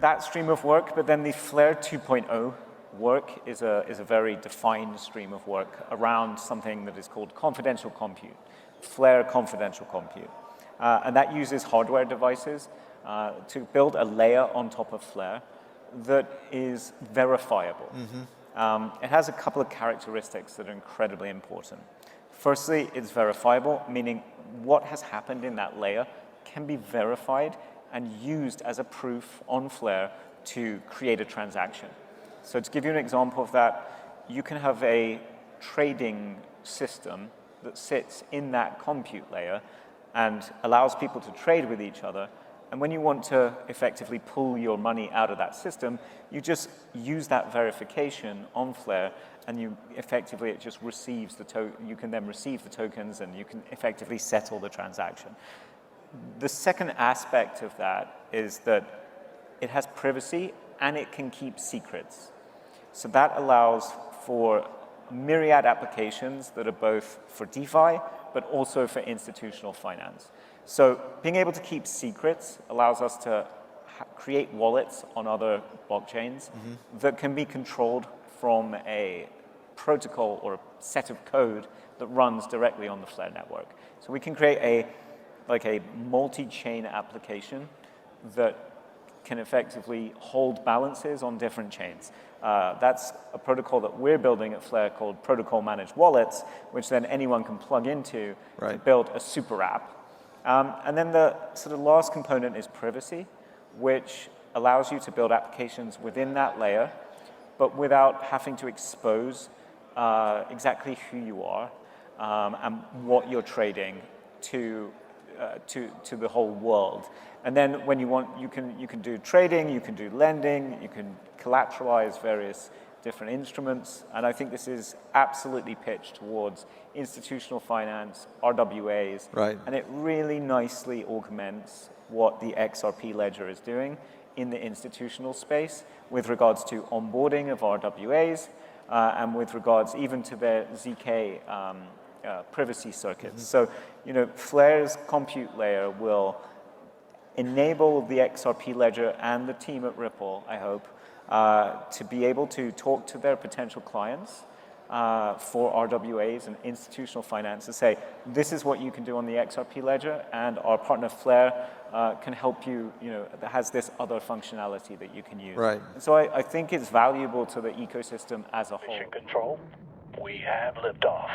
that stream of work, but then the Flare 2.0 work is a very defined stream of work around something that is called confidential compute, Flare confidential compute. And that uses hardware devices to build a layer on top of Flare that is verifiable. It has a couple of characteristics that are incredibly important. Firstly, it's verifiable, meaning what has happened in that layer can be verified and used as a proof on Flare to create a transaction. So to give you an example of that, you can have a trading system that sits in that compute layer and allows people to trade with each other. And when you want to effectively pull your money out of that system, you just use that verification on Flare, and you effectively, it just receives you can then receive the tokens, and you can effectively settle the transaction. The second aspect of that is that it has privacy and it can keep secrets. So that allows for myriad applications that are both for DeFi, but also for institutional finance. So being able to keep secrets allows us to create wallets on other blockchains that can be controlled from a protocol or a set of code that runs directly on the Flare network. So we can create a multi-chain application that can effectively hold balances on different chains. That's a protocol that we're building at Flare called Protocol Managed Wallets, which then anyone can plug into to build a super app. And then the sort of last component is privacy, which allows you to build applications within that layer, but without having to expose exactly who you are and what you're trading to the whole world. And then when you want, you can do trading, you can do lending, you can collateralize various different instruments. And I think this is absolutely pitched towards institutional finance, RWAs. And it really nicely augments what the XRP ledger is doing in the institutional space with regards to onboarding of RWAs and with regards even to their ZK privacy circuits. So, Flare's compute layer will enable the XRP ledger and the team at Ripple, I hope, to be able to talk to their potential clients for RWAs and institutional finance to say, this is what you can do on the XRP ledger, and our partner Flare can help you, that has this other functionality that you can use. And so I think it's valuable to the ecosystem as a whole. Mission control, we have liftoff.